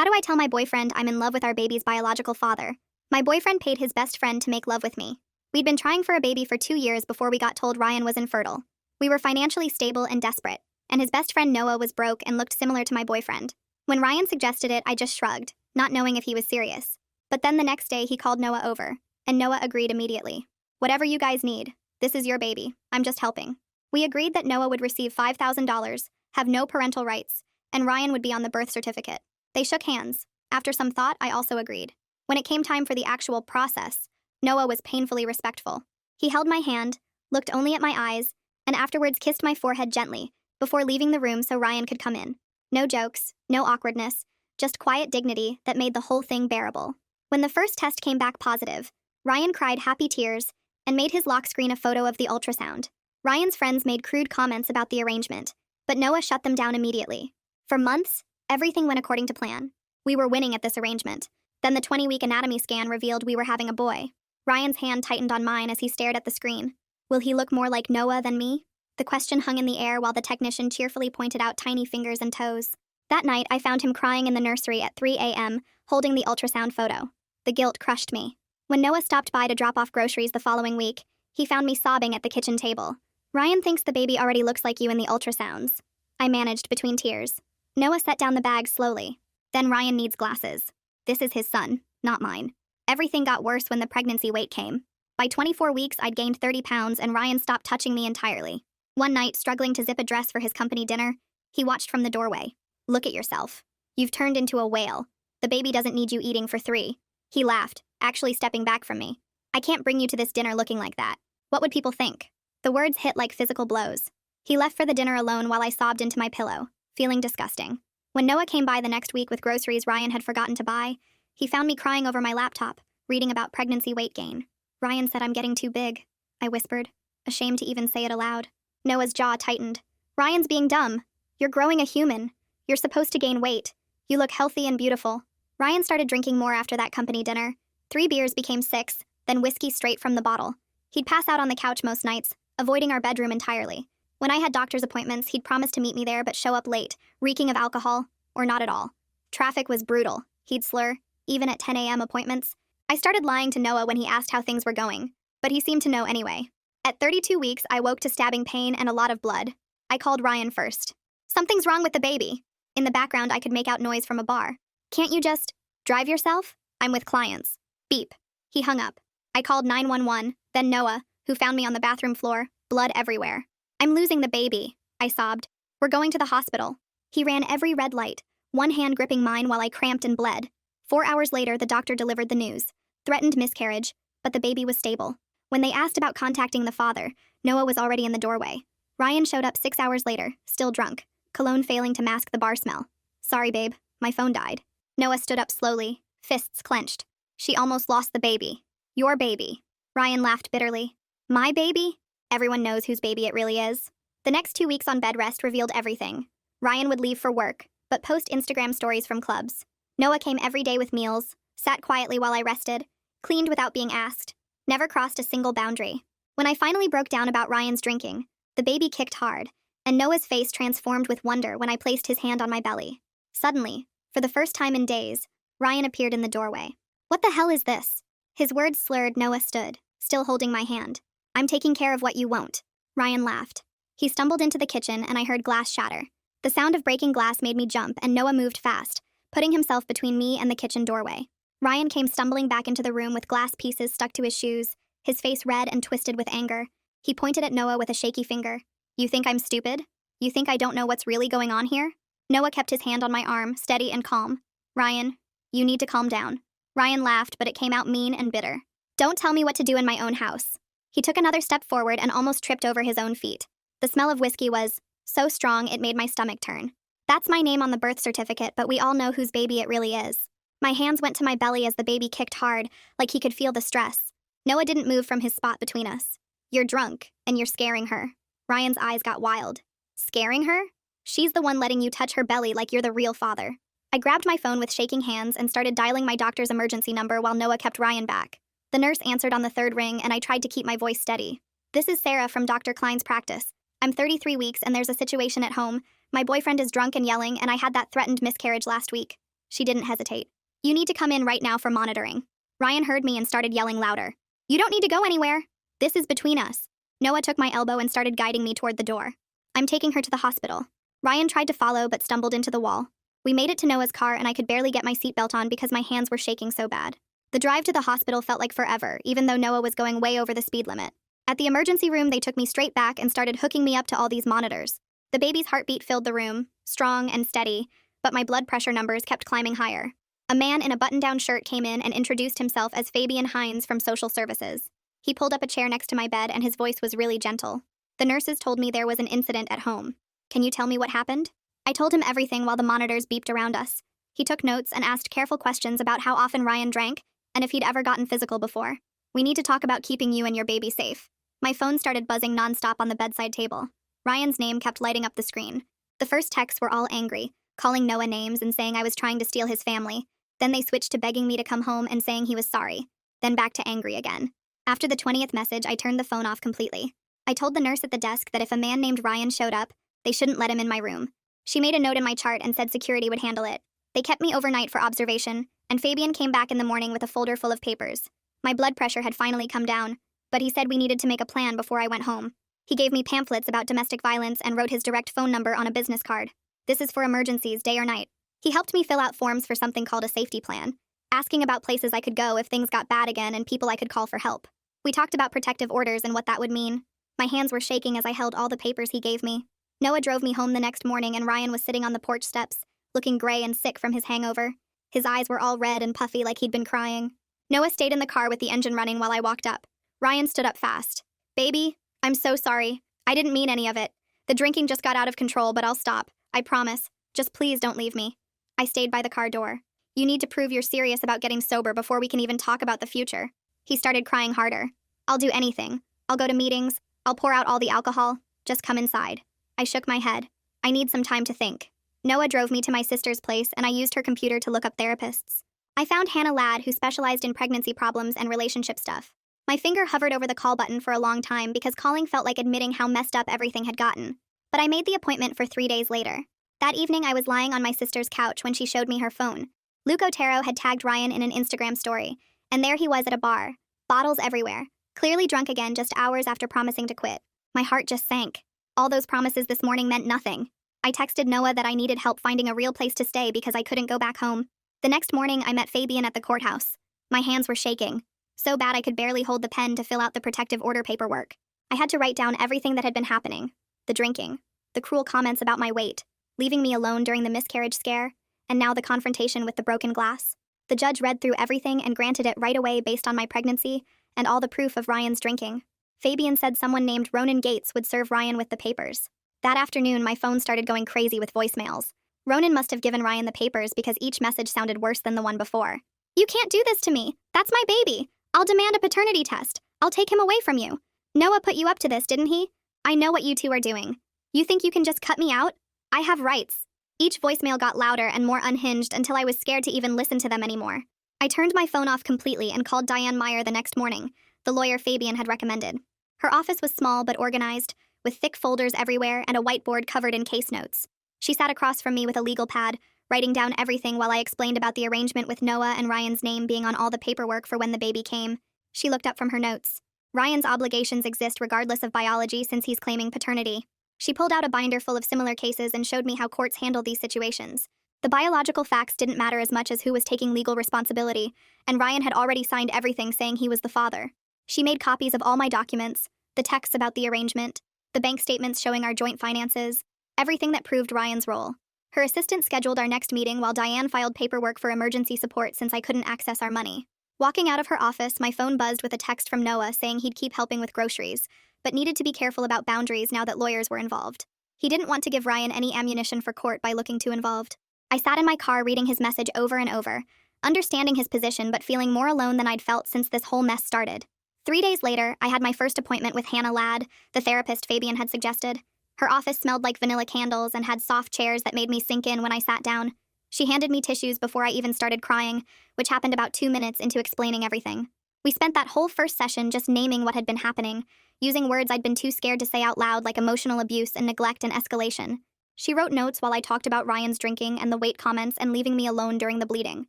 How do I tell my boyfriend I'm in love with our baby's biological father? My boyfriend paid his best friend to make love with me. We'd been trying for a baby for 2 years before we got told Ryan was infertile. We were financially stable and desperate, and his best friend Noah was broke and looked similar to my boyfriend. When Ryan suggested it, I just shrugged, not knowing if he was serious. But then the next day he called Noah over, and Noah agreed immediately. Whatever you guys need, this is your baby, I'm just helping. We agreed that Noah would receive $5,000, have no parental rights, and Ryan would be on the birth certificate. They shook hands. After some thought, I also agreed. When it came time for the actual process, Noah was painfully respectful. He held my hand, looked only at my eyes, and afterwards kissed my forehead gently, before leaving the room so Ryan could come in. No jokes, no awkwardness, just quiet dignity that made the whole thing bearable. When the first test came back positive, Ryan cried happy tears and made his lock screen a photo of the ultrasound. Ryan's friends made crude comments about the arrangement, but Noah shut them down immediately. For months, everything went according to plan. We were winning at this arrangement. Then the 20-week anatomy scan revealed we were having a boy. Ryan's hand tightened on mine as he stared at the screen. Will he look more like Noah than me? The question hung in the air while the technician cheerfully pointed out tiny fingers and toes. That night, I found him crying in the nursery at 3 a.m., holding the ultrasound photo. The guilt crushed me. When Noah stopped by to drop off groceries the following week, he found me sobbing at the kitchen table. Ryan thinks the baby already looks like you in the ultrasounds. I managed between tears. Noah set down the bag slowly. Then Ryan needs glasses. This is his son, not mine. Everything got worse when the pregnancy weight came. By 24 weeks, I'd gained 30 pounds and Ryan stopped touching me entirely. One night, struggling to zip a dress for his company dinner, he watched from the doorway. Look at yourself. You've turned into a whale. The baby doesn't need you eating for 3. He laughed, actually stepping back from me. I can't bring you to this dinner looking like that. What would people think? The words hit like physical blows. He left for the dinner alone while I sobbed into my pillow, feeling disgusting. When Noah came by the next week with groceries Ryan had forgotten to buy, he found me crying over my laptop, reading about pregnancy weight gain. Ryan said I'm getting too big, I whispered, ashamed to even say it aloud. Noah's jaw tightened. Ryan's being dumb. You're growing a human. You're supposed to gain weight. You look healthy and beautiful. Ryan started drinking more after that company dinner. 3 beers became 6, then whiskey straight from the bottle. He'd pass out on the couch most nights, avoiding our bedroom entirely. When I had doctor's appointments, he'd promise to meet me there but show up late, reeking of alcohol, or not at all. Traffic was brutal. He'd slur, even at 10 a.m. appointments. I started lying to Noah when he asked how things were going, but he seemed to know anyway. At 32 weeks, I woke to stabbing pain and a lot of blood. I called Ryan first. Something's wrong with the baby. In the background, I could make out noise from a bar. Can't you just drive yourself? I'm with clients. Beep. He hung up. I called 911, then Noah, who found me on the bathroom floor, blood everywhere. I'm losing the baby, I sobbed. We're going to the hospital. He ran every red light, one hand gripping mine while I cramped and bled. 4 hours later, the doctor delivered the news. Threatened miscarriage, but the baby was stable. When they asked about contacting the father, Noah was already in the doorway. Ryan showed up 6 hours later, still drunk, cologne failing to mask the bar smell. Sorry, babe, my phone died. Noah stood up slowly, fists clenched. She almost lost the baby. Your baby. Ryan laughed bitterly. My baby? Everyone knows whose baby it really is. The next 2 weeks on bed rest revealed everything. Ryan would leave for work, but post Instagram stories from clubs. Noah came every day with meals, sat quietly while I rested, cleaned without being asked, never crossed a single boundary. When I finally broke down about Ryan's drinking, the baby kicked hard, and Noah's face transformed with wonder when I placed his hand on my belly. Suddenly, for the first time in days, Ryan appeared in the doorway. What the hell is this? His words slurred. Noah stood, still holding my hand. I'm taking care of what you won't. Ryan laughed. He stumbled into the kitchen and I heard glass shatter. The sound of breaking glass made me jump and Noah moved fast, putting himself between me and the kitchen doorway. Ryan came stumbling back into the room with glass pieces stuck to his shoes, his face red and twisted with anger. He pointed at Noah with a shaky finger. You think I'm stupid? You think I don't know what's really going on here? Noah kept his hand on my arm, steady and calm. Ryan, you need to calm down. Ryan laughed, but it came out mean and bitter. Don't tell me what to do in my own house. He took another step forward and almost tripped over his own feet. The smell of whiskey was so strong it made my stomach turn. That's my name on the birth certificate, but we all know whose baby it really is. My hands went to my belly as the baby kicked hard, like he could feel the stress. Noah didn't move from his spot between us. You're drunk, and you're scaring her. Ryan's eyes got wild. Scaring her? She's the one letting you touch her belly like you're the real father. I grabbed my phone with shaking hands and started dialing my doctor's emergency number while Noah kept Ryan back. The nurse answered on the 3rd ring, and I tried to keep my voice steady. This is Sarah from Dr. Klein's practice. I'm 33 weeks and there's a situation at home. My boyfriend is drunk and yelling, and I had that threatened miscarriage last week. She didn't hesitate. "You need to come in right now for monitoring." Ryan heard me and started yelling louder. "You don't need to go anywhere. This is between us." Noah took my elbow and started guiding me toward the door. "I'm taking her to the hospital." Ryan tried to follow but stumbled into the wall. We made it to Noah's car and I could barely get my seatbelt on because my hands were shaking so bad. The drive to the hospital felt like forever, even though Noah was going way over the speed limit. At the emergency room, they took me straight back and started hooking me up to all these monitors. The baby's heartbeat filled the room, strong and steady, but my blood pressure numbers kept climbing higher. A man in a button-down shirt came in and introduced himself as Fabian Hines from Social Services. He pulled up a chair next to my bed and his voice was really gentle. "The nurses told me there was an incident at home. Can you tell me what happened?" I told him everything while the monitors beeped around us. He took notes and asked careful questions about how often Ryan drank and if he'd ever gotten physical before. "We need to talk about keeping you and your baby safe." My phone started buzzing nonstop on the bedside table. Ryan's name kept lighting up the screen. The first texts were all angry, calling Noah names and saying I was trying to steal his family. Then they switched to begging me to come home and saying he was sorry. Then back to angry again. After the 20th message, I turned the phone off completely. I told the nurse at the desk that if a man named Ryan showed up, they shouldn't let him in my room. She made a note in my chart and said security would handle it. They kept me overnight for observation, and Fabian came back in the morning with a folder full of papers. My blood pressure had finally come down, but he said we needed to make a plan before I went home. He gave me pamphlets about domestic violence and wrote his direct phone number on a business card. "This is for emergencies, day or night." He helped me fill out forms for something called a safety plan, asking about places I could go if things got bad again and people I could call for help. We talked about protective orders and what that would mean. My hands were shaking as I held all the papers he gave me. Noah drove me home the next morning and Ryan was sitting on the porch steps, looking gray and sick from his hangover. His eyes were all red and puffy like he'd been crying. Noah stayed in the car with the engine running while I walked up. Ryan stood up fast. "Baby, I'm so sorry. I didn't mean any of it. The drinking just got out of control, but I'll stop. I promise. Just please don't leave me." I stayed by the car door. "You need to prove you're serious about getting sober before we can even talk about the future." He started crying harder. "I'll do anything. I'll go to meetings. I'll pour out all the alcohol. Just come inside." I shook my head. "I need some time to think." Noah drove me to my sister's place and I used her computer to look up therapists. I found Hannah Ladd, who specialized in pregnancy problems and relationship stuff. My finger hovered over the call button for a long time because calling felt like admitting how messed up everything had gotten. But I made the appointment for 3 days later. That evening I was lying on my sister's couch when she showed me her phone. Luke Otero had tagged Ryan in an Instagram story, and there he was at a bar, bottles everywhere, clearly drunk again just hours after promising to quit. My heart just sank. All those promises this morning meant nothing. I texted Noah that I needed help finding a real place to stay because I couldn't go back home. The next morning, I met Fabian at the courthouse. My hands were shaking, so bad I could barely hold the pen to fill out the protective order paperwork. I had to write down everything that had been happening. The drinking, the cruel comments about my weight, leaving me alone during the miscarriage scare, and now the confrontation with the broken glass. The judge read through everything and granted it right away based on my pregnancy and all the proof of Ryan's drinking. Fabian said someone named Ronan Gates would serve Ryan with the papers. That afternoon, my phone started going crazy with voicemails. Ronan must have given Ryan the papers because each message sounded worse than the one before. "You can't do this to me. That's my baby. I'll demand a paternity test. I'll take him away from you. Noah put you up to this, didn't he? I know what you two are doing. You think you can just cut me out? I have rights." Each voicemail got louder and more unhinged until I was scared to even listen to them anymore. I turned my phone off completely and called Diane Meyer the next morning, the lawyer Fabian had recommended. Her office was small but organized, with thick folders everywhere and a whiteboard covered in case notes. She sat across from me with a legal pad, writing down everything while I explained about the arrangement with Noah and Ryan's name being on all the paperwork for when the baby came. She looked up from her notes. "Ryan's obligations exist regardless of biology since he's claiming paternity." She pulled out a binder full of similar cases and showed me how courts handle these situations. The biological facts didn't matter as much as who was taking legal responsibility, and Ryan had already signed everything saying he was the father. She made copies of all my documents, the texts about the arrangement, the bank statements showing our joint finances, everything that proved Ryan's role. Her assistant scheduled our next meeting while Diane filed paperwork for emergency support since I couldn't access our money. Walking out of her office, my phone buzzed with a text from Noah saying he'd keep helping with groceries, but needed to be careful about boundaries now that lawyers were involved. He didn't want to give Ryan any ammunition for court by looking too involved. I sat in my car reading his message over and over, understanding his position but feeling more alone than I'd felt since this whole mess started. 3 days later, I had my first appointment with Hannah Ladd, the therapist Fabian had suggested. Her office smelled like vanilla candles and had soft chairs that made me sink in when I sat down. She handed me tissues before I even started crying, which happened about 2 minutes into explaining everything. We spent that whole first session just naming what had been happening, using words I'd been too scared to say out loud like emotional abuse and neglect and escalation. She wrote notes while I talked about Ryan's drinking and the weight comments and leaving me alone during the bleeding.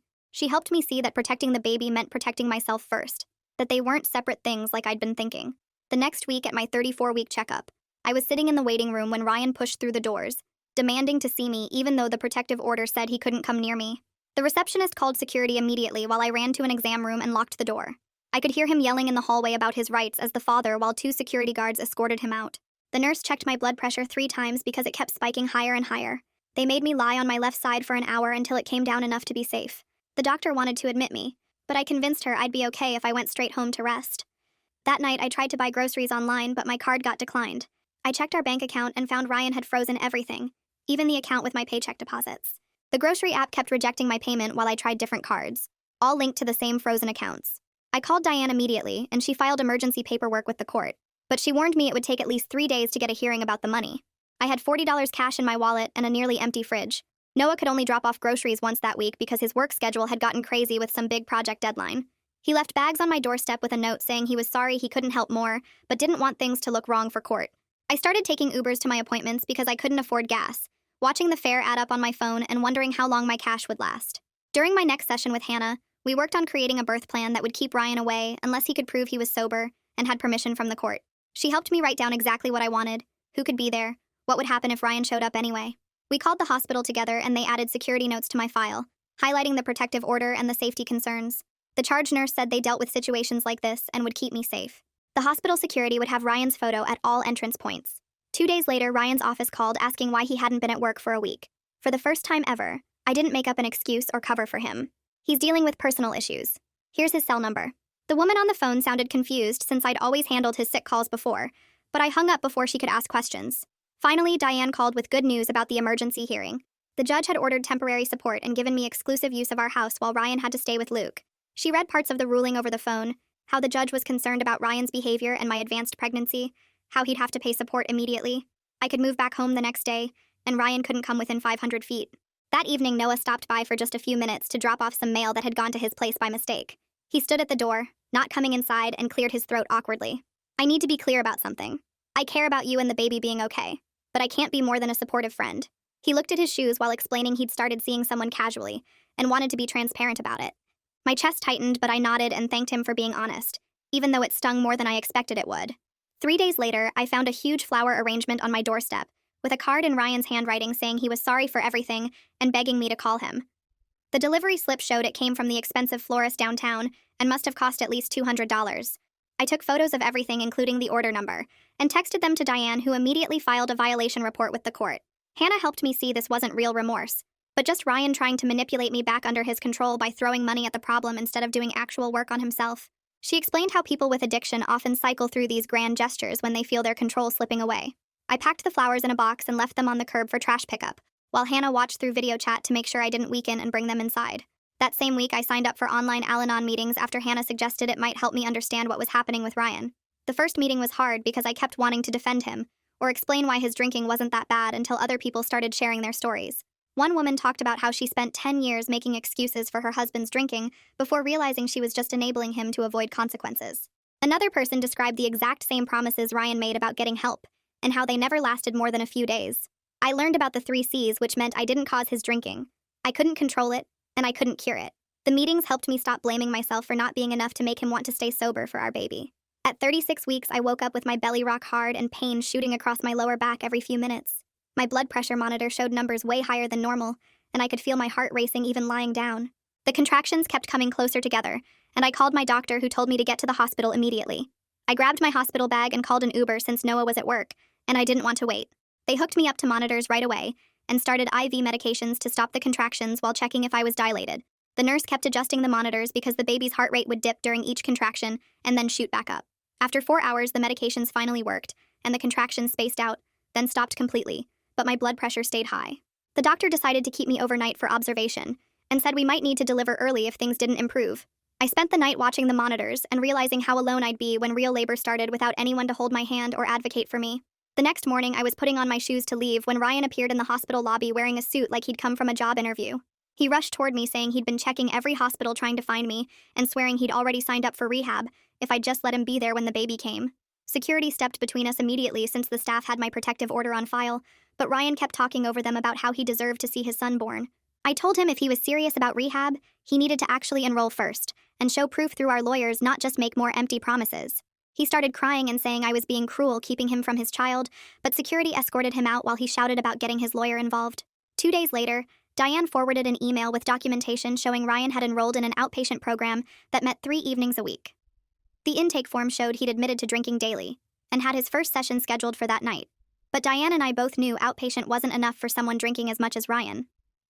She helped me see that protecting the baby meant protecting myself first, that they weren't separate things like I'd been thinking. The next week at my 34-week checkup, I was sitting in the waiting room when Ryan pushed through the doors, demanding to see me even though the protective order said he couldn't come near me. The receptionist called security immediately while I ran to an exam room and locked the door. I could hear him yelling in the hallway about his rights as the father while 2 security guards escorted him out. The nurse checked my blood pressure 3 times because it kept spiking higher and higher. They made me lie on my left side for an hour until it came down enough to be safe. The doctor wanted to admit me, but I convinced her I'd be okay if I went straight home to rest. That night, I tried to buy groceries online, but my card got declined. I checked our bank account and found Ryan had frozen everything, even the account with my paycheck deposits. The grocery app kept rejecting my payment while I tried different cards, all linked to the same frozen accounts. I called Diane immediately, and she filed emergency paperwork with the court, but she warned me it would take at least 3 days to get a hearing about the money. I had $40 cash in my wallet and a nearly empty fridge. Noah could only drop off groceries once that week because his work schedule had gotten crazy with some big project deadline. He left bags on my doorstep with a note saying he was sorry he couldn't help more, but didn't want things to look wrong for court. I started taking Ubers to my appointments because I couldn't afford gas, watching the fare add up on my phone and wondering how long my cash would last. During my next session with Hannah, we worked on creating a birth plan that would keep Ryan away unless he could prove he was sober and had permission from the court. She helped me write down exactly what I wanted, who could be there, what would happen if Ryan showed up anyway. We called the hospital together and they added security notes to my file, highlighting the protective order and the safety concerns. The charge nurse said they dealt with situations like this and would keep me safe. The hospital security would have Ryan's photo at all entrance points. 2 days later, Ryan's office called asking why he hadn't been at work for a week. For the first time ever, I didn't make up an excuse or cover for him. He's dealing with personal issues. Here's his cell number. The woman on the phone sounded confused since I'd always handled his sick calls before, but I hung up before she could ask questions. Finally, Diane called with good news about the emergency hearing. The judge had ordered temporary support and given me exclusive use of our house while Ryan had to stay with Luke. She read parts of the ruling over the phone, how the judge was concerned about Ryan's behavior and my advanced pregnancy, how he'd have to pay support immediately. I could move back home the next day, and Ryan couldn't come within 500 feet. That evening, Noah stopped by for just a few minutes to drop off some mail that had gone to his place by mistake. He stood at the door, not coming inside, and cleared his throat awkwardly. I need to be clear about something. I care about you and the baby being okay, but I can't be more than a supportive friend. He looked at his shoes while explaining he'd started seeing someone casually, and wanted to be transparent about it. My chest tightened, but I nodded and thanked him for being honest, even though it stung more than I expected it would. 3 days later, I found a huge flower arrangement on my doorstep, with a card in Ryan's handwriting saying he was sorry for everything and begging me to call him. The delivery slip showed it came from the expensive florist downtown and must have cost at least $200. I took photos of everything, including the order number, and texted them to Diane, who immediately filed a violation report with the court. Hannah helped me see this wasn't real remorse, but just Ryan trying to manipulate me back under his control by throwing money at the problem instead of doing actual work on himself. She explained how people with addiction often cycle through these grand gestures when they feel their control slipping away. I packed the flowers in a box and left them on the curb for trash pickup, while Hannah watched through video chat to make sure I didn't weaken and bring them inside. That same week, I signed up for online Al-Anon meetings after Hannah suggested it might help me understand what was happening with Ryan. The first meeting was hard because I kept wanting to defend him, or explain why his drinking wasn't that bad until other people started sharing their stories. One woman talked about how she spent 10 years making excuses for her husband's drinking before realizing she was just enabling him to avoid consequences. Another person described the exact same promises Ryan made about getting help, and how they never lasted more than a few days. I learned about the 3 C's, which meant I didn't cause his drinking, I couldn't control it, and I couldn't cure it. The meetings helped me stop blaming myself for not being enough to make him want to stay sober for our baby. At 36 weeks, I woke up with my belly rock hard and pain shooting across my lower back every few minutes. My blood pressure monitor showed numbers way higher than normal, and I could feel my heart racing even lying down. The contractions kept coming closer together, and I called my doctor, who told me to get to the hospital immediately. I grabbed my hospital bag and called an Uber since Noah was at work, and I didn't want to wait. They hooked me up to monitors right away and started IV medications to stop the contractions while checking if I was dilated. The nurse kept adjusting the monitors because the baby's heart rate would dip during each contraction and then shoot back up. After 4 hours, the medications finally worked, and the contractions spaced out, then stopped completely, but my blood pressure stayed high. The doctor decided to keep me overnight for observation, and said we might need to deliver early if things didn't improve. I spent the night watching the monitors and realizing how alone I'd be when real labor started without anyone to hold my hand or advocate for me. The next morning, I was putting on my shoes to leave when Ryan appeared in the hospital lobby wearing a suit like he'd come from a job interview. He rushed toward me saying he'd been checking every hospital trying to find me and swearing he'd already signed up for rehab if I'd just let him be there when the baby came. Security stepped between us immediately since the staff had my protective order on file, but Ryan kept talking over them about how he deserved to see his son born. I told him if he was serious about rehab, he needed to actually enroll first, and show proof through our lawyers, not just make more empty promises. He started crying and saying I was being cruel keeping him from his child, but security escorted him out while he shouted about getting his lawyer involved. 2 days later, Diane forwarded an email with documentation showing Ryan had enrolled in an outpatient program that met 3 evenings a week. The intake form showed he'd admitted to drinking daily, and had his first session scheduled for that night. But Diane and I both knew outpatient wasn't enough for someone drinking as much as Ryan.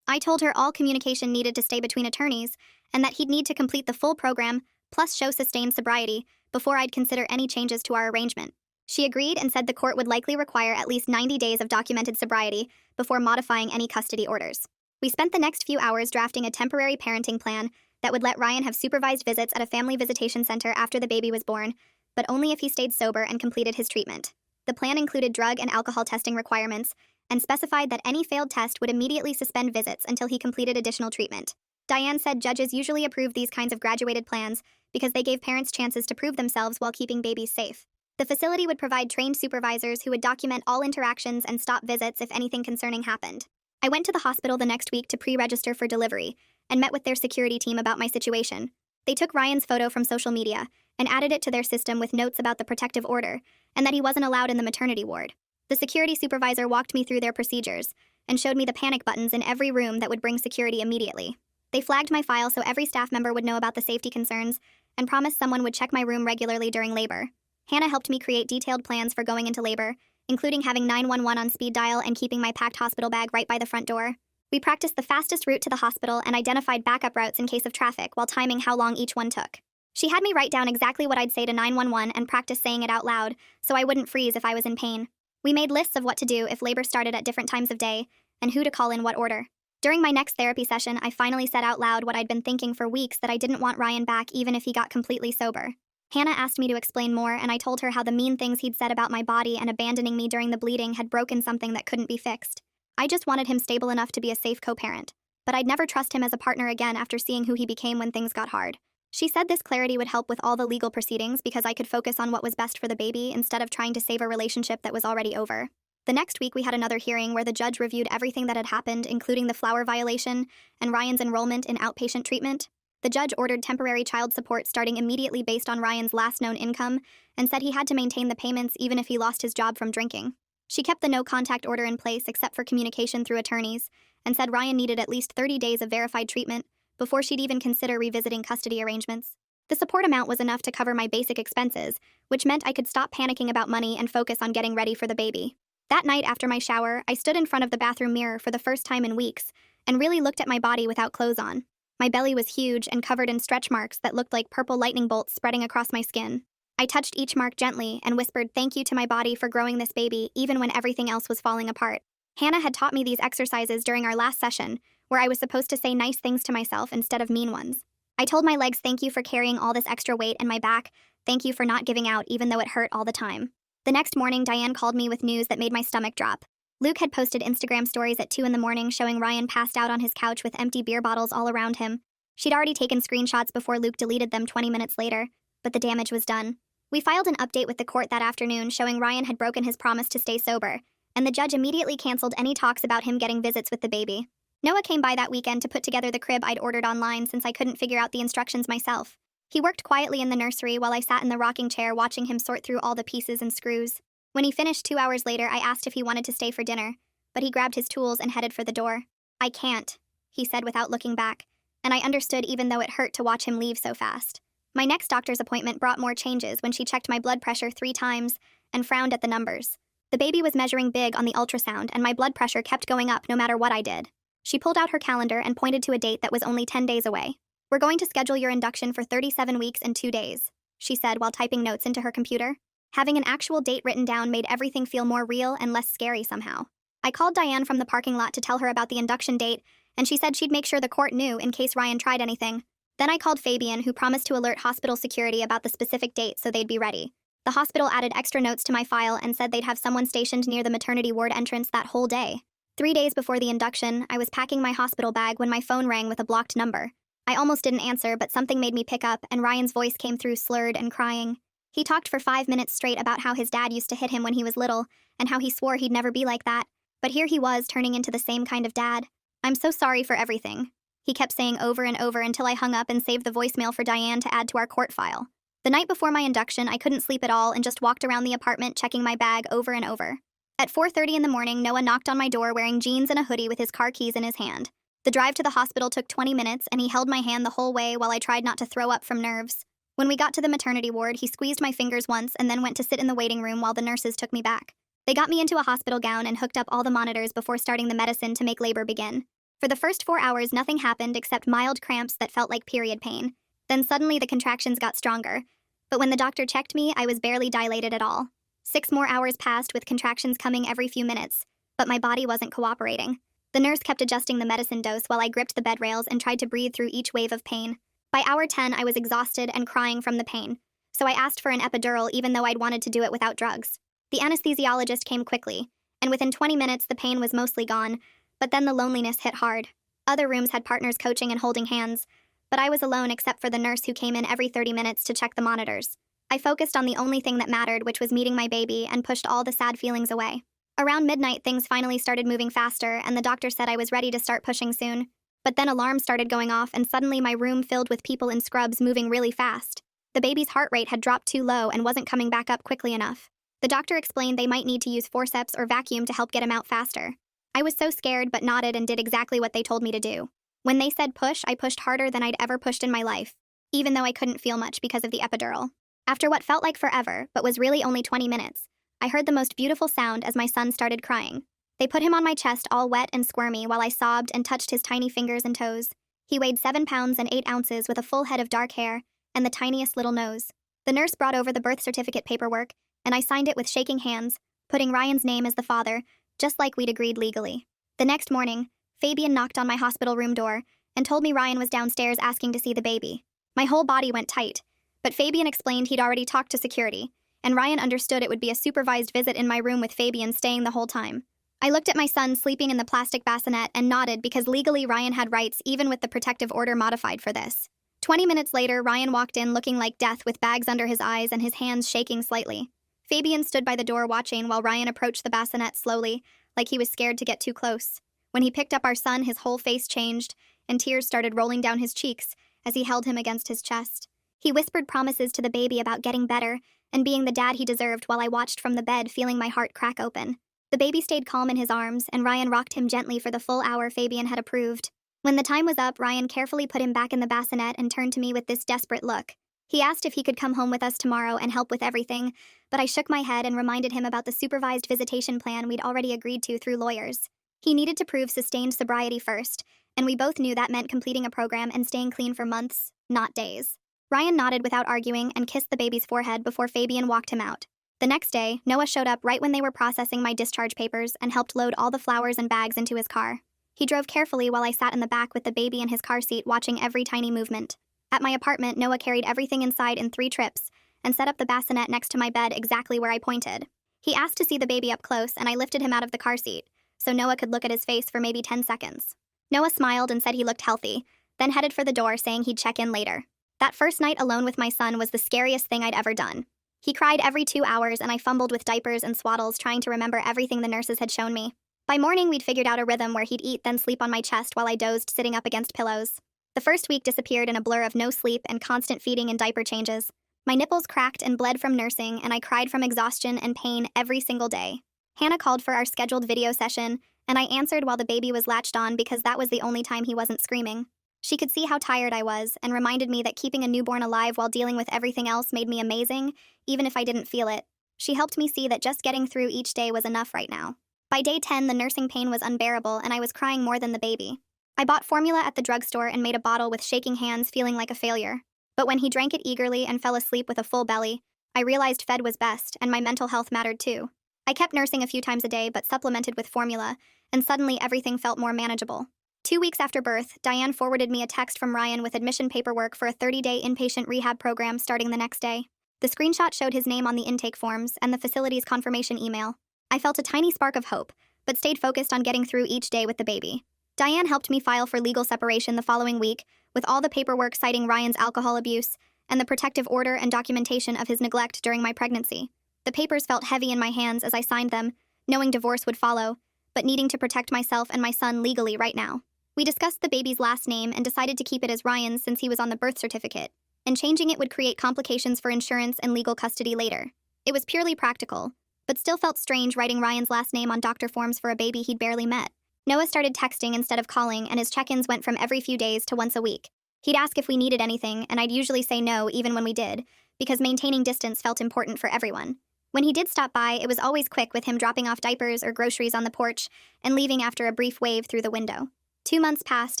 I told her all communication needed to stay between attorneys, and that he'd need to complete the full program, plus show sustained sobriety, before I'd consider any changes to our arrangement. She agreed and said the court would likely require at least 90 days of documented sobriety before modifying any custody orders. We spent the next few hours drafting a temporary parenting plan that would let Ryan have supervised visits at a family visitation center after the baby was born, but only if he stayed sober and completed his treatment. The plan included drug and alcohol testing requirements, and specified that any failed test would immediately suspend visits until he completed additional treatment. Diane said judges usually approve these kinds of graduated plans because they gave parents chances to prove themselves while keeping babies safe. The facility would provide trained supervisors who would document all interactions and stop visits if anything concerning happened. I went to the hospital the next week to pre-register for delivery and met with their security team about my situation. They took Ryan's photo from social media and added it to their system with notes about the protective order and that he wasn't allowed in the maternity ward. The security supervisor walked me through their procedures and showed me the panic buttons in every room that would bring security immediately. They flagged my file so every staff member would know about the safety concerns and promised someone would check my room regularly during labor. Hannah helped me create detailed plans for going into labor, including having 911 on speed dial and keeping my packed hospital bag right by the front door. We practiced the fastest route to the hospital and identified backup routes in case of traffic while timing how long each one took. She had me write down exactly what I'd say to 911 and practice saying it out loud so I wouldn't freeze if I was in pain. We made lists of what to do if labor started at different times of day and who to call in what order. During my next therapy session, I finally said out loud what I'd been thinking for weeks, that I didn't want Ryan back even if he got completely sober. Hannah asked me to explain more, and I told her how the mean things he'd said about my body and abandoning me during the bleeding had broken something that couldn't be fixed. I just wanted him stable enough to be a safe co-parent, but I'd never trust him as a partner again after seeing who he became when things got hard. She said this clarity would help with all the legal proceedings because I could focus on what was best for the baby instead of trying to save a relationship that was already over. The next week, we had another hearing where the judge reviewed everything that had happened, including the flower violation and Ryan's enrollment in outpatient treatment. The judge ordered temporary child support starting immediately based on Ryan's last known income and said he had to maintain the payments even if he lost his job from drinking. She kept the no-contact order in place except for communication through attorneys and said Ryan needed at least 30 days of verified treatment before she'd even consider revisiting custody arrangements. The support amount was enough to cover my basic expenses, which meant I could stop panicking about money and focus on getting ready for the baby. That night after my shower, I stood in front of the bathroom mirror for the first time in weeks and really looked at my body without clothes on. My belly was huge and covered in stretch marks that looked like purple lightning bolts spreading across my skin. I touched each mark gently and whispered thank you to my body for growing this baby even when everything else was falling apart. Hannah had taught me these exercises during our last session, where I was supposed to say nice things to myself instead of mean ones. I told my legs thank you for carrying all this extra weight, and my back thank you for not giving out even though it hurt all the time. The next morning, Diane called me with news that made my stomach drop. Luke had posted Instagram stories at 2 a.m. showing Ryan passed out on his couch with empty beer bottles all around him. She'd already taken screenshots before Luke deleted them 20 minutes later, but the damage was done. We filed an update with the court that afternoon showing Ryan had broken his promise to stay sober, and the judge immediately canceled any talks about him getting visits with the baby. Noah came by that weekend to put together the crib I'd ordered online since I couldn't figure out the instructions myself. He worked quietly in the nursery while I sat in the rocking chair watching him sort through all the pieces and screws. When he finished 2 hours later, I asked if he wanted to stay for dinner, but he grabbed his tools and headed for the door. "I can't," he said without looking back, and I understood even though it hurt to watch him leave so fast. My next doctor's appointment brought more changes when she checked my blood pressure 3 times and frowned at the numbers. The baby was measuring big on the ultrasound, and my blood pressure kept going up no matter what I did. She pulled out her calendar and pointed to a date that was only 10 days away. "We're going to schedule your induction for 37 weeks and 2 days, she said while typing notes into her computer. Having an actual date written down made everything feel more real and less scary somehow. I called Diane from the parking lot to tell her about the induction date, and she said she'd make sure the court knew in case Ryan tried anything. Then I called Fabian, who promised to alert hospital security about the specific date so they'd be ready. The hospital added extra notes to my file and said they'd have someone stationed near the maternity ward entrance that whole day. 3 days before the induction, I was packing my hospital bag when my phone rang with a blocked number. I almost didn't answer, but something made me pick up, and Ryan's voice came through slurred and crying. He talked for 5 minutes straight about how his dad used to hit him when he was little, and how he swore he'd never be like that. But here he was turning into the same kind of dad. "I'm so sorry for everything," he kept saying over and over until I hung up and saved the voicemail for Diane to add to our court file. The night before my induction, I couldn't sleep at all and just walked around the apartment checking my bag over and over. At 4:30 in the morning, Noah knocked on my door wearing jeans and a hoodie with his car keys in his hand. The drive to the hospital took 20 minutes, and he held my hand the whole way while I tried not to throw up from nerves. When we got to the maternity ward, he squeezed my fingers once and then went to sit in the waiting room while the nurses took me back. They got me into a hospital gown and hooked up all the monitors before starting the medicine to make labor begin. For the first 4 hours, nothing happened except mild cramps that felt like period pain. Then suddenly the contractions got stronger. But when the doctor checked me, I was barely dilated at all. 6 more hours passed with contractions coming every few minutes, but my body wasn't cooperating. The nurse kept adjusting the medicine dose while I gripped the bed rails and tried to breathe through each wave of pain. By hour 10, I was exhausted and crying from the pain, so I asked for an epidural even though I'd wanted to do it without drugs. The anesthesiologist came quickly, and within 20 minutes the pain was mostly gone, but then the loneliness hit hard. Other rooms had partners coaching and holding hands, but I was alone except for the nurse who came in every 30 minutes to check the monitors. I focused on the only thing that mattered, which was meeting my baby, and pushed all the sad feelings away. Around midnight, things finally started moving faster, and the doctor said I was ready to start pushing soon. But then alarms started going off, and suddenly my room filled with people in scrubs moving really fast. The baby's heart rate had dropped too low and wasn't coming back up quickly enough. The doctor explained they might need to use forceps or vacuum to help get him out faster. I was so scared but nodded and did exactly what they told me to do. When they said push, I pushed harder than I'd ever pushed in my life, even though I couldn't feel much because of the epidural. After what felt like forever, but was really only 20 minutes, I heard the most beautiful sound as my son started crying. They put him on my chest all wet and squirmy while I sobbed and touched his tiny fingers and toes. He weighed 7 pounds and 8 ounces with a full head of dark hair and the tiniest little nose. The nurse brought over the birth certificate paperwork, and I signed it with shaking hands, putting Ryan's name as the father, just like we'd agreed legally. The next morning, Fabian knocked on my hospital room door and told me Ryan was downstairs asking to see the baby. My whole body went tight, but Fabian explained he'd already talked to security, and Ryan understood it would be a supervised visit in my room with Fabian staying the whole time. I looked at my son sleeping in the plastic bassinet and nodded because legally Ryan had rights even with the protective order modified for this. 20 minutes later, Ryan walked in looking like death with bags under his eyes and his hands shaking slightly. Fabian stood by the door watching while Ryan approached the bassinet slowly, like he was scared to get too close. When he picked up our son, his whole face changed, and tears started rolling down his cheeks as he held him against his chest. He whispered promises to the baby about getting better and being the dad he deserved while I watched from the bed, feeling my heart crack open. The baby stayed calm in his arms, and Ryan rocked him gently for the full hour Fabian had approved. When the time was up, Ryan carefully put him back in the bassinet and turned to me with this desperate look. He asked if he could come home with us tomorrow and help with everything, but I shook my head and reminded him about the supervised visitation plan we'd already agreed to through lawyers. He needed to prove sustained sobriety first, and we both knew that meant completing a program and staying clean for months, not days. Ryan nodded without arguing and kissed the baby's forehead before Fabian walked him out. The next day, Noah showed up right when they were processing my discharge papers and helped load all the flowers and bags into his car. He drove carefully while I sat in the back with the baby in his car seat watching every tiny movement. At my apartment, Noah carried everything inside in 3 trips and set up the bassinet next to my bed exactly where I pointed. He asked to see the baby up close, and I lifted him out of the car seat so Noah could look at his face for maybe 10 seconds. Noah smiled and said he looked healthy, then headed for the door saying he'd check in later. That first night alone with my son was the scariest thing I'd ever done. He cried every 2 hours, and I fumbled with diapers and swaddles trying to remember everything the nurses had shown me. By morning, we'd figured out a rhythm where he'd eat then sleep on my chest while I dozed sitting up against pillows. The first week disappeared in a blur of no sleep and constant feeding and diaper changes. My nipples cracked and bled from nursing, and I cried from exhaustion and pain every single day. Hannah called for our scheduled video session, and I answered while the baby was latched on because that was the only time he wasn't screaming. She could see how tired I was and reminded me that keeping a newborn alive while dealing with everything else made me amazing, even if I didn't feel it. She helped me see that just getting through each day was enough right now. By day 10, the nursing pain was unbearable, and I was crying more than the baby. I bought formula at the drugstore and made a bottle with shaking hands, feeling like a failure. But when he drank it eagerly and fell asleep with a full belly, I realized fed was best, and my mental health mattered too. I kept nursing a few times a day but supplemented with formula, and suddenly everything felt more manageable. 2 weeks after birth, Diane forwarded me a text from Ryan with admission paperwork for a 30-day inpatient rehab program starting the next day. The screenshot showed his name on the intake forms and the facility's confirmation email. I felt a tiny spark of hope, but stayed focused on getting through each day with the baby. Diane helped me file for legal separation the following week, with all the paperwork citing Ryan's alcohol abuse and the protective order and documentation of his neglect during my pregnancy. The papers felt heavy in my hands as I signed them, knowing divorce would follow, but needing to protect myself and my son legally right now. We discussed the baby's last name and decided to keep it as Ryan since he was on the birth certificate, and changing it would create complications for insurance and legal custody later. It was purely practical, but still felt strange writing Ryan's last name on doctor forms for a baby he'd barely met. Noah started texting instead of calling, and his check-ins went from every few days to once a week. He'd ask if we needed anything, and I'd usually say no even when we did, because maintaining distance felt important for everyone. When he did stop by, it was always quick, with him dropping off diapers or groceries on the porch and leaving after a brief wave through the window. 2 months passed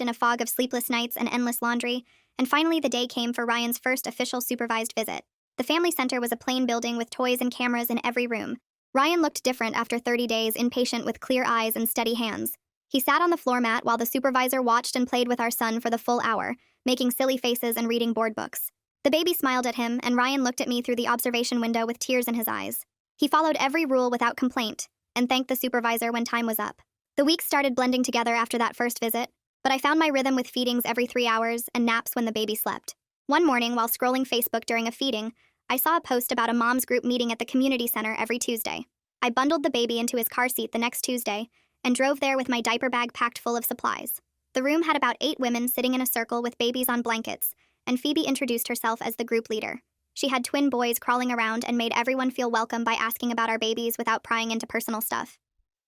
in a fog of sleepless nights and endless laundry, and finally the day came for Ryan's first official supervised visit. The family center was a plain building with toys and cameras in every room. Ryan looked different after 30 days, impatient with clear eyes and steady hands. He sat on the floor mat while the supervisor watched and played with our son for the full hour, making silly faces and reading board books. The baby smiled at him, and Ryan looked at me through the observation window with tears in his eyes. He followed every rule without complaint, and thanked the supervisor when time was up. The weeks started blending together after that first visit, but I found my rhythm with feedings every 3 hours and naps when the baby slept. One morning, while scrolling Facebook during a feeding, I saw a post about a mom's group meeting at the community center every Tuesday. I bundled the baby into his car seat the next Tuesday and drove there with my diaper bag packed full of supplies. The room had about 8 women sitting in a circle with babies on blankets, and Phoebe introduced herself as the group leader. She had twin boys crawling around and made everyone feel welcome by asking about our babies without prying into personal stuff.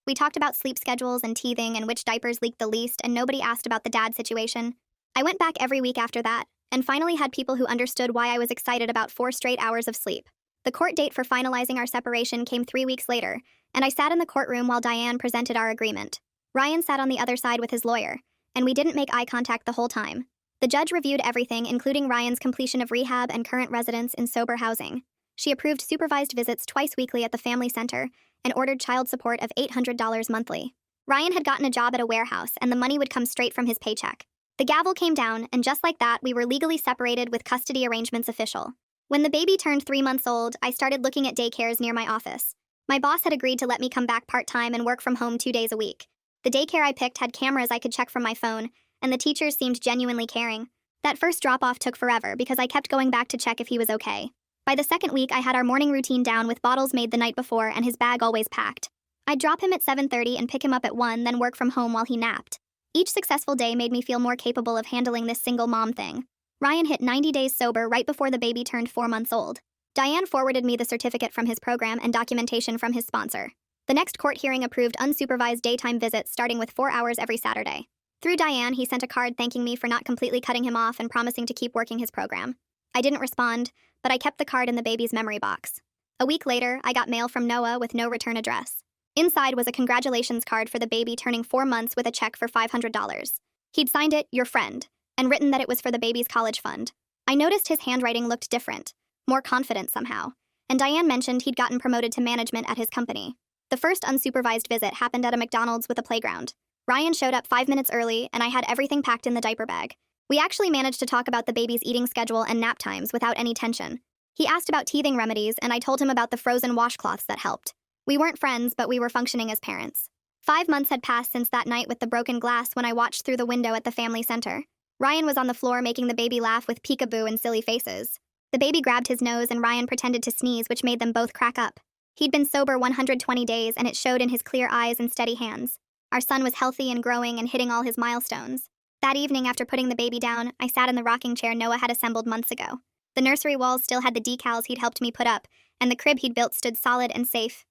We talked about sleep schedules and teething and which diapers leaked the least, and nobody asked about the dad situation. I went back every week after that, and finally had people who understood why I was excited about 4 straight hours of sleep. The court date for finalizing our separation came 3 weeks later, and I sat in the courtroom while Diane presented our agreement. Ryan sat on the other side with his lawyer, and we didn't make eye contact the whole time. The judge reviewed everything, including Ryan's completion of rehab and current residence in sober housing. She approved supervised visits twice weekly at the family center and ordered child support of $800 monthly. Ryan had gotten a job at a warehouse, and the money would come straight from his paycheck. The gavel came down, and just like that, we were legally separated with custody arrangements official. When the baby turned 3 months old, I started looking at daycares near my office. My boss had agreed to let me come back part-time and work from home 2 days a week. The daycare I picked had cameras I could check from my phone, and the teachers seemed genuinely caring. That first drop-off took forever because I kept going back to check if he was okay. By the second week, I had our morning routine down with bottles made the night before and his bag always packed. I'd drop him at 7:30 and pick him up at 1, then work from home while he napped. Each successful day made me feel more capable of handling this single mom thing. Ryan hit 90 days sober right before the baby turned 4 months old. Diane forwarded me the certificate from his program and documentation from his sponsor. The next court hearing approved unsupervised daytime visits starting with 4 hours every Saturday. Through Diane, he sent a card thanking me for not completely cutting him off and promising to keep working his program. I didn't respond, but I kept the card in the baby's memory box. A week later, I got mail from Noah with no return address. Inside was a congratulations card for the baby turning 4 months with a check for $500. He'd signed it, "Your friend," and written that it was for the baby's college fund. I noticed his handwriting looked different, more confident somehow, and Diane mentioned he'd gotten promoted to management at his company. The first unsupervised visit happened at a McDonald's with a playground. Ryan showed up 5 minutes early, and I had everything packed in the diaper bag. We actually managed to talk about the baby's eating schedule and nap times without any tension. He asked about teething remedies, and I told him about the frozen washcloths that helped. We weren't friends, but we were functioning as parents. 5 months had passed since that night with the broken glass when I watched through the window at the family center. Ryan was on the floor making the baby laugh with peekaboo and silly faces. The baby grabbed his nose and Ryan pretended to sneeze, which made them both crack up. He'd been sober 120 days, and it showed in his clear eyes and steady hands. Our son was healthy and growing and hitting all his milestones. That evening, after putting the baby down, I sat in the rocking chair Noah had assembled months ago. The nursery walls still had the decals he'd helped me put up, and the crib he'd built stood solid and safe.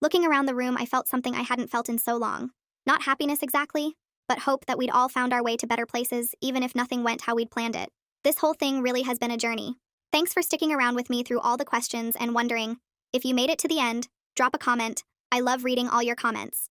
Looking around the room, I felt something I hadn't felt in so long. Not happiness exactly, but hope that we'd all found our way to better places, even if nothing went how we'd planned it. This whole thing really has been a journey. Thanks for sticking around with me through all the questions and wondering. If you made it to the end, drop a comment. I love reading all your comments.